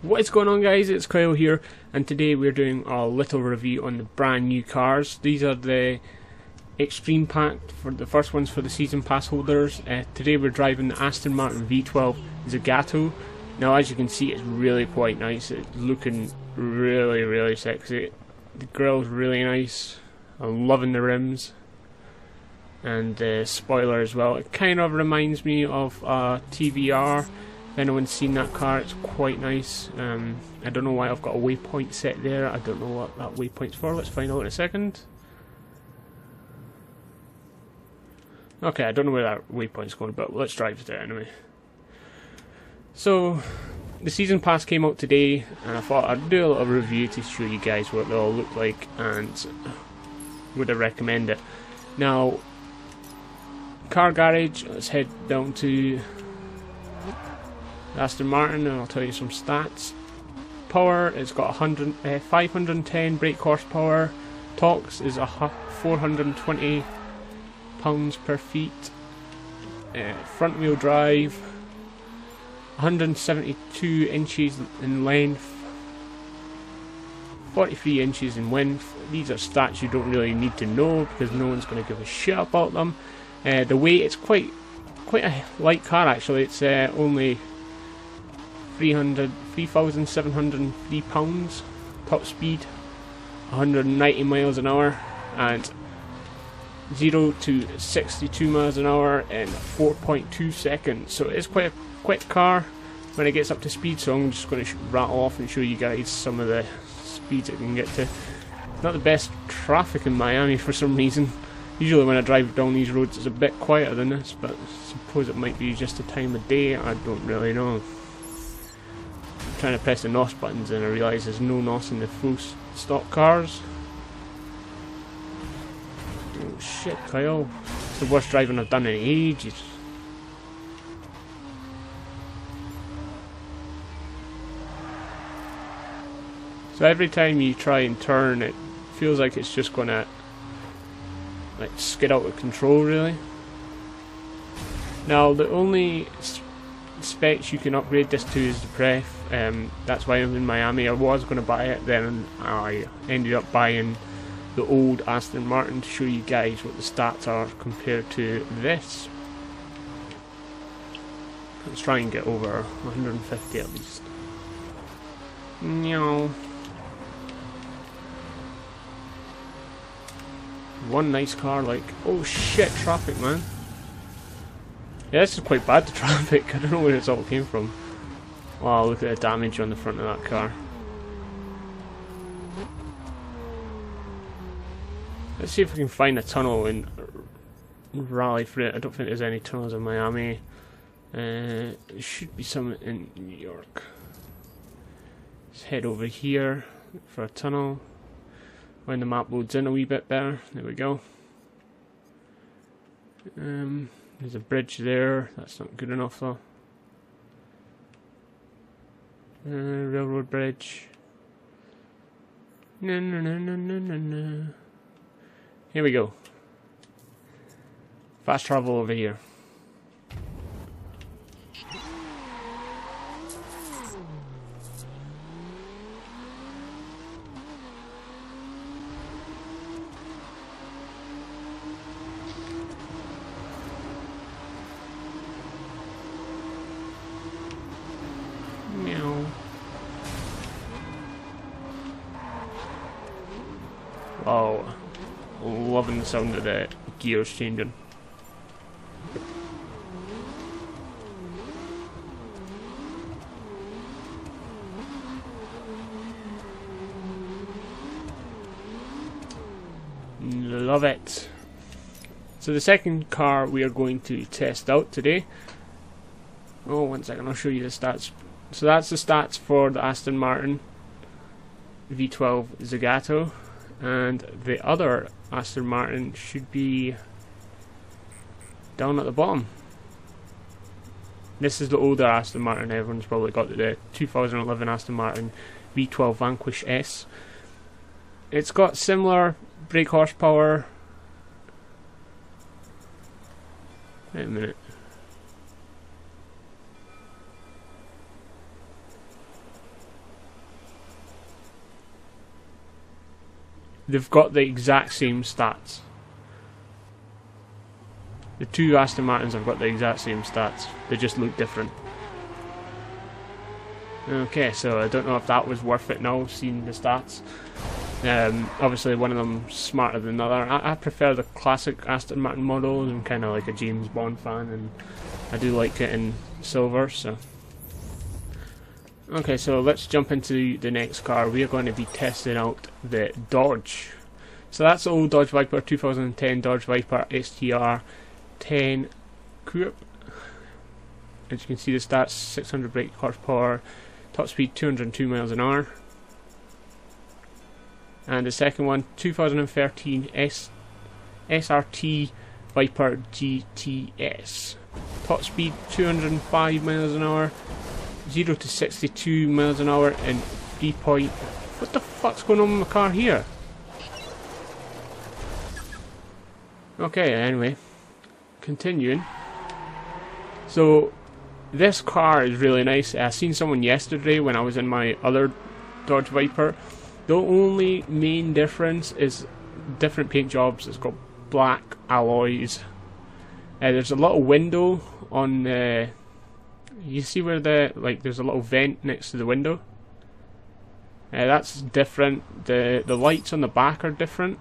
What is going on, guys? It's Kyle here, and today we're doing a little review on the brand new cars. These are the Extreme Pack, for the first ones for the season pass holders. Today we're driving the Aston Martin V12 ZAGATO. Now, as you can see, it's really quite nice. It's looking really sexy. The grill's really nice. I'm loving the rims and the spoiler as well. It kind of reminds me of TVR. If anyone's seen that car, it's quite nice. I don't know why I've got a waypoint set there. I don't know what that waypoint's for. Let's find out in a second. Okay, I don't know where that waypoint's going, but let's drive it there anyway. So, the season pass came out today, and I thought I'd do a little review to show you guys what they all look like, and would I recommend it. Now, car garage, let's head down to Aston Martin and I'll tell you some stats. Power, it's got 510 brake horsepower. Torque is 420 pounds per feet. Front wheel drive, 172 inches in length, 43 inches in width. These are stats you don't really need to know because no one's going to give a shit about them. The weight, it's quite a light car actually. It's only 3,703 pounds. Top speed 190 miles an hour, and 0 to 62 miles an hour in 4.2 seconds. So it's quite a quick car when it gets up to speed. So I'm just going to rattle off and show you guys some of the speeds it can get to. Not the best traffic in Miami for some reason. Usually when I drive down these roads it's a bit quieter than this, but I suppose it might be just the time of day. I don't really know. I'm trying to press the NOS buttons and I realise there's no NOS in the full stock cars. Oh shit, Kyle. It's the worst driving I've done in ages. So every time you try and turn, it feels like it's just gonna like skid out of control, really. Now, the only specs you can upgrade this to is the pref. That's why I'm in Miami. I was going to buy it, then I ended up buying the old Aston Martin to show you guys what the stats are compared to this. Let's try and get over 150 at least. No. One nice car, like, oh shit, traffic, man. Yeah, this is quite bad, the traffic. I don't know where this all came from. Wow, look at the damage on the front of that car. Let's see if we can find a tunnel and rally for it. I don't think there's any tunnels in Miami. There should be some in New York. Let's head over here for a tunnel. When the map loads in a wee bit better. There we go. There's a bridge there. That's not good enough though. Railroad bridge. No. Here we go. Fast travel over here. Oh, loving the sound of the gears changing. Love it. So the second car we are going to test out today. Oh, one second, I'll show you the stats. So that's the stats for the Aston Martin V12 ZAGATO. And the other Aston Martin should be down at the bottom. This is the older Aston Martin. Everyone's probably got the 2011 Aston Martin V12 Vanquish S. It's got similar brake horsepower. Wait a minute. they've got the exact same stats. The two Aston Martins have got the exact same stats, they just look different. Okay, so I don't know if that was worth it now, seeing the stats. Obviously one of them smarter than the other. I prefer the classic Aston Martin models. I'm kind of like a James Bond fan, and I do like it in silver, so. Okay, so let's jump into the next car. We are going to be testing out the Dodge. So that's the old Dodge Viper, 2010 Dodge Viper STR 10 Coupe. As you can see the stats, 600 brake horsepower, top speed 202 miles an hour. And the second one, 2013 SRT Viper GTS. Top speed 205 miles an hour, 0 to 62 miles an hour in 3 point... What the fuck's going on with my car here? Okay, anyway. Continuing. So, this car is really nice. I seen someone yesterday when I was in my other Dodge Viper. The only main difference is different paint jobs. It's got black alloys. There's a little window on the... You see where there's a little vent next to the window? That's different. The lights on the back are different.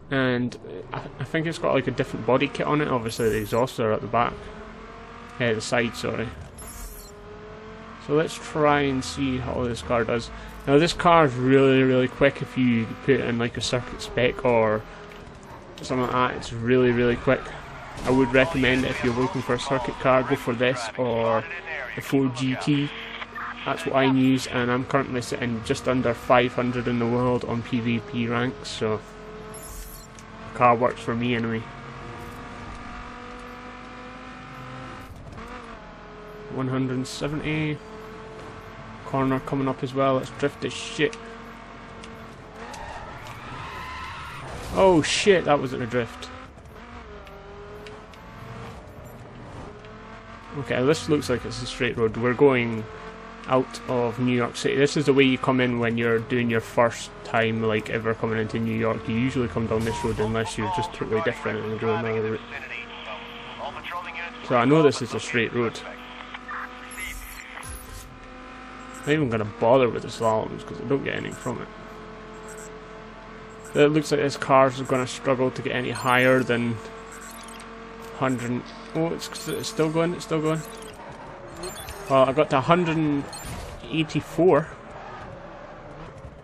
And I think it's got like a different body kit on it. Obviously the exhausts are at the back. The side, sorry. So let's try and see how this car does. Now this car is really quick if you put it in like a circuit spec or something like that. It's really quick. I would recommend it if you're looking for a circuit car, go for this or the 4GT. That's what I use, and I'm currently sitting just under 500 in the world on PvP ranks, so the car works for me anyway. 170. Corner coming up as well. Let's drift this shit. Oh shit, that wasn't a drift. Okay, this looks like it's a straight road. We're going out of New York City. This is the way you come in when you're doing your first time like ever coming into New York. You usually come down this road unless you're just totally different and go another route. So I know this is a straight road. I'm not even going to bother with the slaloms because I don't get anything from it. It looks like this car is going to struggle to get any higher than 100. Oh, it's still going, it's still going. Well, I got to 184.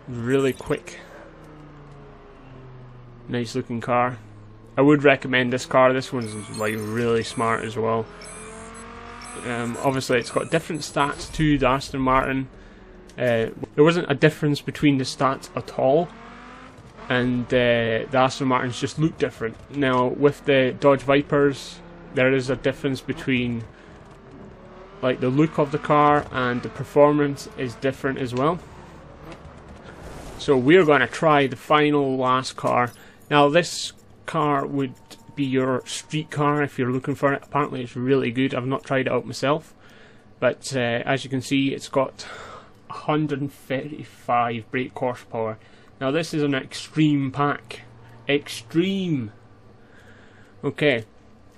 Really quick. Nice looking car. I would recommend this car. This one's like really smart as well. Obviously it's got different stats to the Aston Martin. There wasn't a difference between the stats at all, and the Aston Martins just look different. Now with the Dodge Vipers there is a difference between like the look of the car, and the performance is different as well. So we're going to try the final last car. Now this car would be your street car if you're looking for it. Apparently it's really good. I've not tried it out myself, but as you can see it's got 135 brake horsepower. Now this is an extreme pack. Extreme. Okay,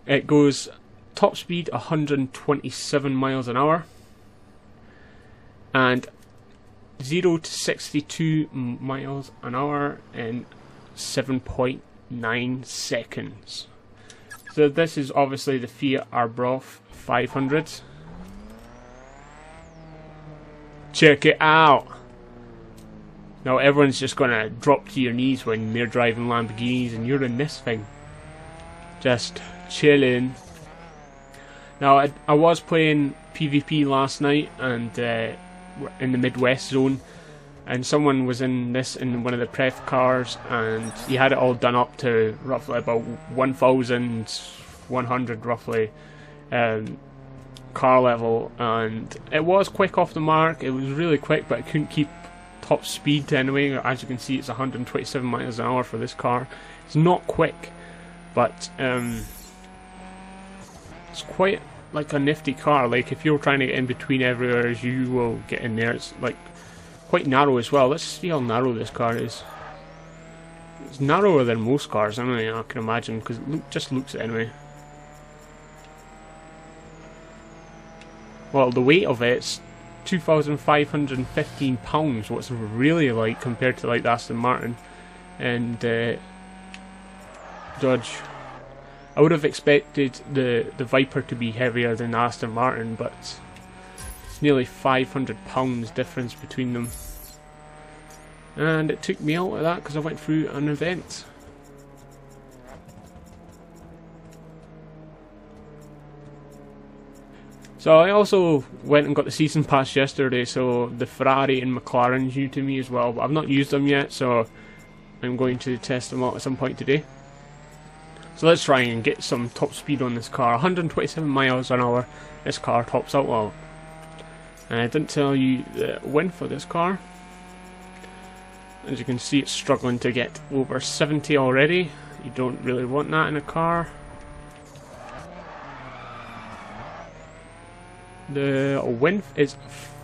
it goes top speed 127 miles an hour and 0 to 62 miles an hour in 7.9 seconds. So this is obviously the Fiat ABARTH 500. Check it out. Now everyone's just gonna drop to your knees when they're driving Lamborghinis and you're in this thing, just chilling. Now I was playing PvP last night and in the Midwest zone, and someone was in this in one of the pref cars, and he had it all done up to roughly about 1,100 roughly car level, and it was quick off the mark. It was really quick, but it couldn't keep top speed anyway. As you can see, it's 127 miles an hour for this car. It's not quick, but it's quite like a nifty car. Like if you're trying to get in between everywhere, you will get in there. It's like quite narrow as well. Let's see how narrow this car is. It's narrower than most cars, anyway, I can imagine, because it just looks it anyway. Well, the weight of it's 2,515 pounds, what's really light compared to like the Aston Martin and Dodge. I would have expected the Viper to be heavier than the Aston Martin, but it's nearly 500 pounds difference between them. And it took me out of that because I went through an event. So I also went and got the season pass yesterday, so the Ferrari and McLaren's new to me as well, but I've not used them yet, so I'm going to test them out at some point today. So let's try and get some top speed on this car. 127 miles an hour this car tops out well. And I didn't tell you the win for this car. As you can see, it's struggling to get over 70 already. You don't really want that in a car. The width is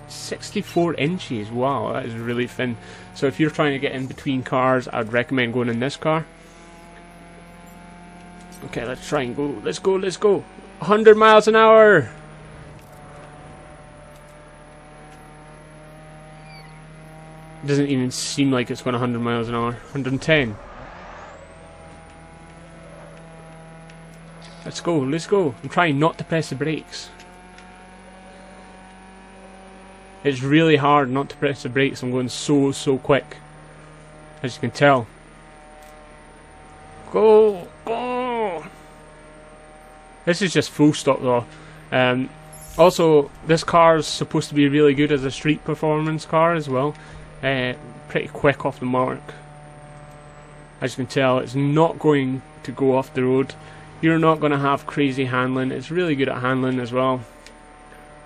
64 inches. Wow, that is really thin. So if you're trying to get in between cars, I'd recommend going in this car. Okay, let's try and go. Let's go, let's go. 100 miles an hour. Doesn't even seem like it's going 100 miles an hour. 110. Let's go, let's go. I'm trying not to press the brakes. It's really hard not to press the brakes. I'm going so quick, as you can tell. Go, go! This is just full stop though. Also, this car is supposed to be really good as a street performance car as well. Pretty quick off the mark. As you can tell, it's not going to go off the road. You're not going to have crazy handling. It's really good at handling as well.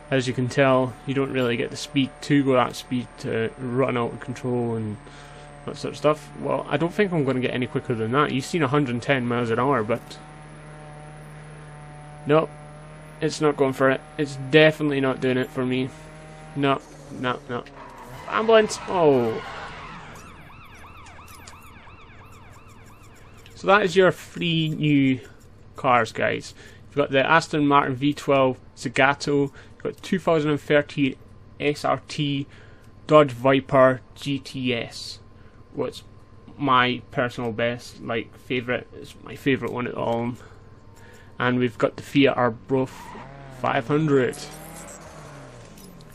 As you can tell, you don't really get the speed to go that speed to run out of control and that sort of stuff. Well, I don't think I'm going to get any quicker than that. You've seen 110 miles an hour, but nope, it's not going for it. It's definitely not doing it for me. No, no, no. Ambulance! Oh. So that is your 3 new cars, guys. You've got the Aston Martin V12 ZAGATO, you've got 2013 SRT, Dodge Viper GTS. What's my personal best, like favourite, it's my favourite one at all. And we've got the Fiat ABARTH 500.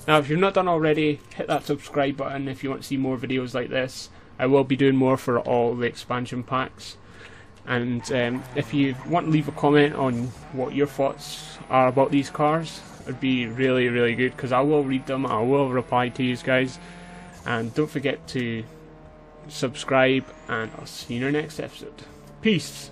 Now, if you've not done already, hit that subscribe button if you want to see more videos like this. I will be doing more for all the expansion packs. And if you want to leave a comment on what your thoughts are about these cars, it would be really good, because I will read them, I will reply to you guys. And don't forget to subscribe, and I'll see you in our next episode. Peace!